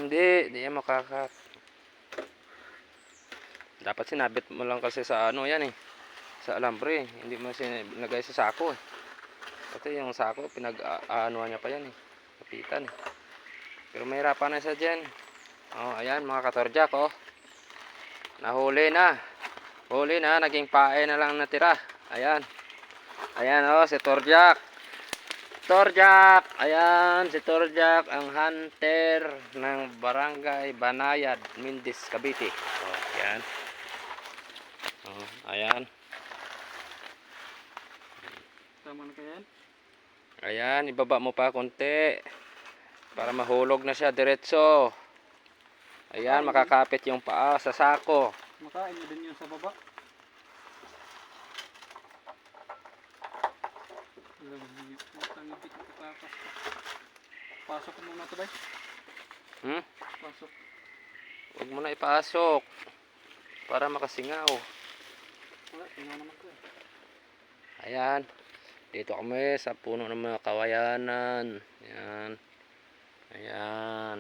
Hindi yan makakat. Dapat sinabit mo lang kasi sa ano yan eh. Sa alambre. Hindi mo sinagay sa sako eh. Kasi yung sako, pinag-aanuhan niya pa yan eh. Kapitan eh. Pero mahirapan na siya dyan. Oh, ayan mga katorjak oh. Nahuli na. Huli na, naging pae na lang natira. Ayan. Ayan oh, si Torjak. Torjak. Ayan, si Torjak, ang hunter ng Barangay Banayad, Mindis, Cavite. Oh, ayan. Oh, ayan. Tama na kaya yan? Ayan, ibaba mo pa konti para mahulog na siya diretso. Ayan, makakapit yung paa sa sako. Makain mo din yun sa baba. Alam mo, matangipit ang patakas. Pasok mo muna ito, bay. Pasok. Huwag mo na ipasok para makasingaw. Wala, tingnan naman ko eh. Ayan. Dito kami sa puno ng mga kawayanan. Ayan. Ayan.